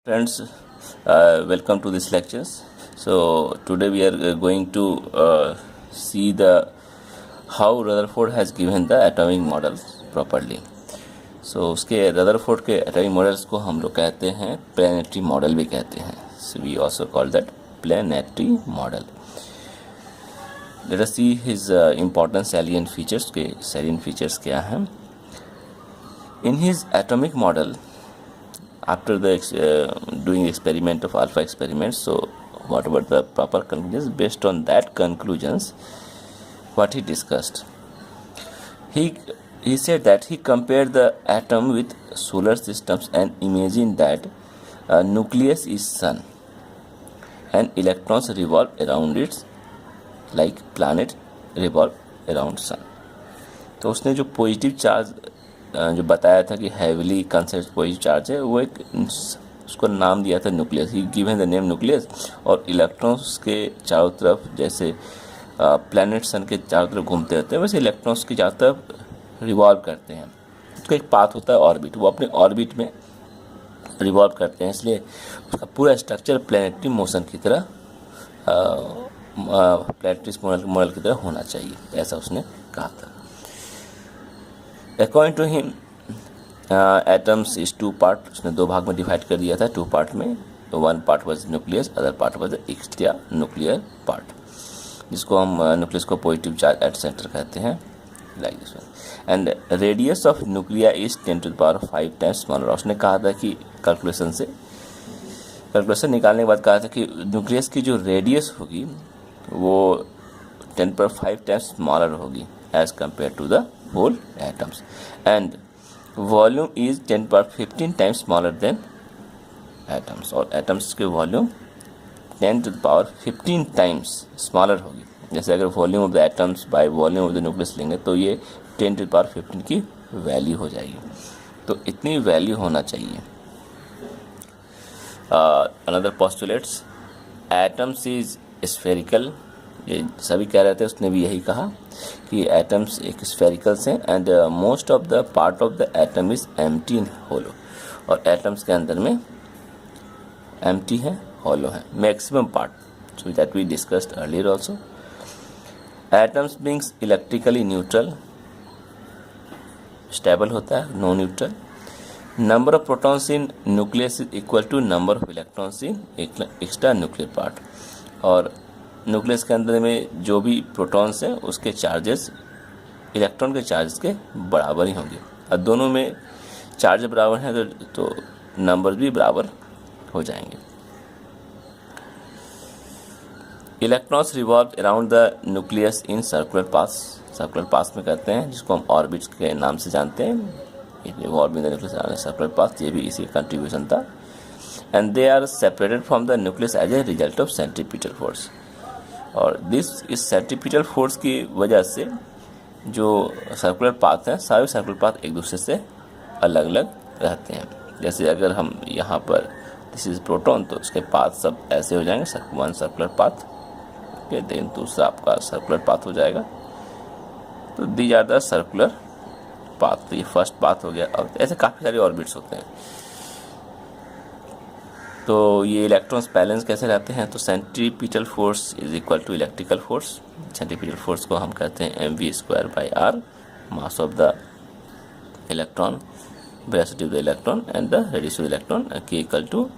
Friends, welcome to this lectures. So today we are going to see the how Rutherford has given the atomic models properly. So उसके Rutherford के atomic models को हम लोग कहते हैं planetary model भी कहते हैं. So we also call that planetary model. Let us see his important salient features. के salient features क्या हैं? In his atomic model, after the doing experiment of alpha experiments, so what about the proper conclusions? Based on that conclusions, what he discussed, he said that he compared the atom with solar systems and imagined that nucleus is sun and electrons revolve around it like planet revolve around sun. तो उसने जो positive charge जो बताया था कि heavily concept positive charge है, वो एक उसको नाम दिया था nucleus. He given the name nucleus. और इलेक्ट्रॉन्स के चारों तरफ जैसे प्लैनेट सन के चारों तरफ घूमते रहते हैं, वैसे इलेक्ट्रॉन्स के चारों तरफ रिवॉल्व करते हैं. उसका एक पाथ होता है ऑर्बिट, वो अपने ऑर्बिट में रिवॉल्व करते हैं, इसलिए उसका पूरा स्ट्रक्चर प्लैनेटरी मोशन की तरह प्लैनेटरी मॉडल की तरह होना चाहिए, ऐसा उसने कहा था. According to him, atoms is two part. उसने दो भाग में डिवाइड कर दिया था, टू पार्ट में. तो one part was nucleus, other part was extra nuclear part, जिसको हम न्यूक्लियस को पॉजिटिव चार्ज एट सेंटर कहते हैं, like this one. And radius of nucleus is 10⁵ times smaller. उसने कहा था कि कैलकुलेशन निकालने के बाद कहा था कि न्यूक्लियस की जो रेडियस होगी वो 10⁵ टाइम्स स्मॉलर होगी as compared to the whole atoms, and volume is 10⁻15 times smaller than atoms. और atoms के वॉल्यूम 10⁻15 टाइम्स स्मॉलर होगी. जैसे अगर volume of the atoms by volume of the nucleus लेंगे तो ये 10⁻15 की वैल्यू हो जाएगी. तो इतनी वैल्यू होना चाहिए. Another postulates, atoms is spherical. ये सभी कह रहे थे, उसने भी यही कहा कि एटम्स एक स्फेरिकल्स हैं and most of the part of the atom is empty and hollow. और एटम्स के अंदर में एम्प्टी है, होलो है, maximum part, so that we discussed earlier also. Atoms beings electrically neutral, stable होता है, no neutral. Number of protons in nucleus is equal to number of electrons in extra nuclear part. और nucleus के अंदर में जो भी protons हैं उसके चार्जेस इलेक्ट्रॉन के चार्जेस के बराबर ही होंगे. और दोनों में चार्ज बराबर हैं तो नंबर भी बराबर हो जाएंगे. Electrons revolve around the nucleus in circular paths. Circular paths में कहते हैं, जिसको हम ऑर्बिट्स के नाम से जानते हैं. Revolve in the nucleus circular path, ये भी इसी कंट्रीब्यूशन था. And they are separated from the nucleus as a result of centripetal force. और इस सेंट्रीपिटल फोर्स की वजह से जो सर्कुलर पाथ हैं, सारे सर्कुलर पाथ एक दूसरे से अलग अलग रहते हैं. जैसे अगर हम यहाँ पर दिस इज प्रोटॉन, तो उसके पाथ सब ऐसे हो जाएंगे, वन सर्कुलर पाथ, देन दूसरा आपका सर्कुलर पाथ हो जाएगा. तो these are the circular path. तो ये फर्स्ट पाथ हो गया. और ऐसे काफ़ी सारे ऑर्बिट्स होते हैं. तो ये इलेक्ट्रॉन्स बैलेंस कैसे रहते हैं? तो centripetal force is equal to electrical force. Centripetal force को हम कहते हैं mv²/r, mass of the electron, velocity of the electron and the radius of the electron, k equal to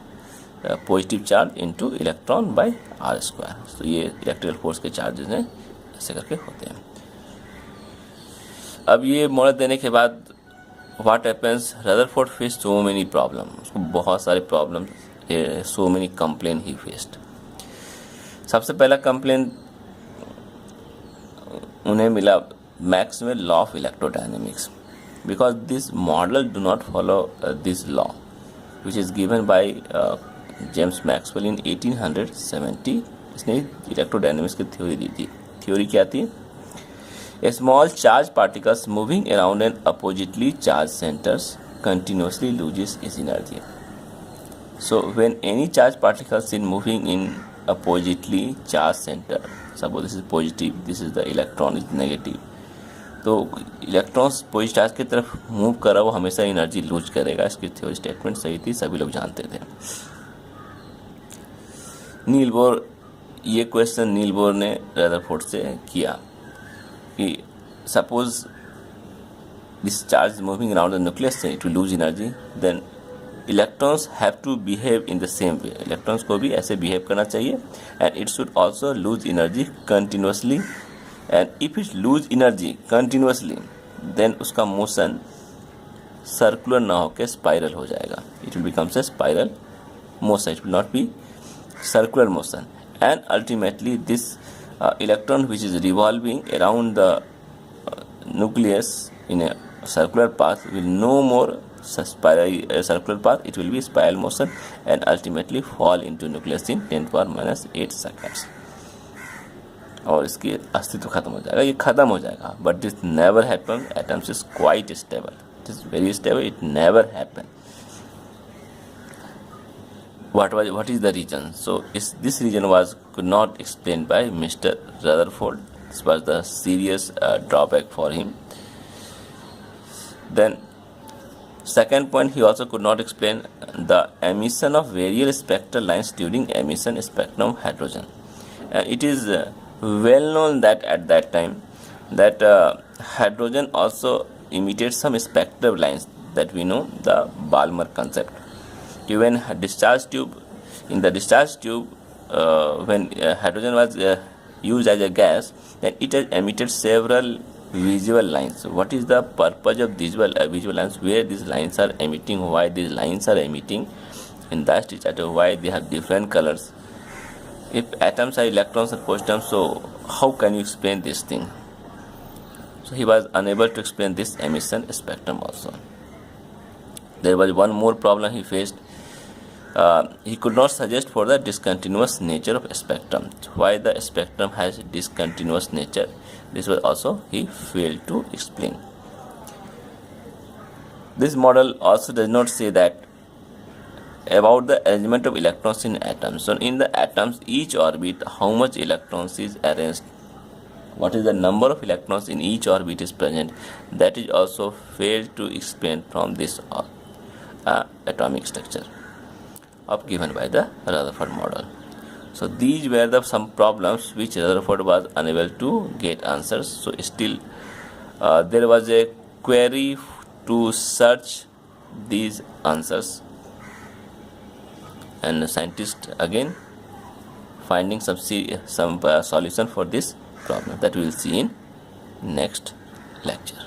positive charge into electron by r². तो ये electrical force के charges हैं, ऐसे करके होते हैं. अब ये मॉडल देने के बाद what happens, Rutherford face so many problem. उसको बहुत सारे problem, so many complaint he faced. सबसे पहला कंप्लेन उन्हें मिला Maxwell law of electrodynamics, because this model do not follow this law which is given by James Maxwell in 1870. इसने electrodynamics की theory दी थी. थ्योरी क्या थी? A small charge particles moving around an oppositely charged centres continuously loses is energy. So when any charge particles in moving in oppositely charged center, suppose this is positive, this is the electron is negative, तो electrons positive charge की तरफ move कर रहा वो हमेशा energy lose करेगा. इसकी theory statement सही थी, सभी लोग जानते थे. नील बोर, ये क्वेश्चन नील बोर ने रदरफोर्ड से किया कि suppose this charge moving around the nucleus it will lose energy, then electrons have to behave in the same way, electrons को भी ऐसे बिहेव करना चाहिए, and it should also lose energy continuously, and if it lose energy continuously then उसका motion circular ना होकर spiral हो जाएगा, it will becomes a spiral motion, it will not be circular motion, and ultimately this electron which is revolving around the nucleus in a circular path will no more circular path, it will be spiral motion and ultimately fall into nucleus in 10 power minus 8 seconds, और इसकी अस्तित्व खत्म हो जाएगा, ये खत्म हो जाएगा. But this never happen, atoms is quite stable, it is very stable, it never happen. What is the reason? So this reason could not explained by Mr. Rutherford. This was the serious drawback for him. Then second point, he also could not explain the emission of various spectral lines during emission spectrum of hydrogen. And it is well known that at that time that hydrogen also emitted some spectral lines, that we know the Balmer concept. When discharge tube, in the discharge tube, when hydrogen was used as a gas, then it has emitted several visual lines. So what is the purpose of these visual lines? Where these lines are emitting? Why these lines are emitting? In that status, why they have different colors? If atoms are electrons and protons, so how can you explain this thing? So he was unable to explain this emission spectrum also. There was one more problem he faced. He could not suggest for the discontinuous nature of spectrum. Why the spectrum has discontinuous nature? This was also he failed to explain. This model also does not say that about the arrangement of electrons in atoms. So in the atoms, each orbit, how much electrons is arranged, what is the number of electrons in each orbit is present, that is also failed to explain from this atomic structure of given by the Rutherford model. So these were the some problems which Rutherford was unable to get answers. So still there was a query to search these answers, and scientists again finding some solution for this problem that we will see in next lecture.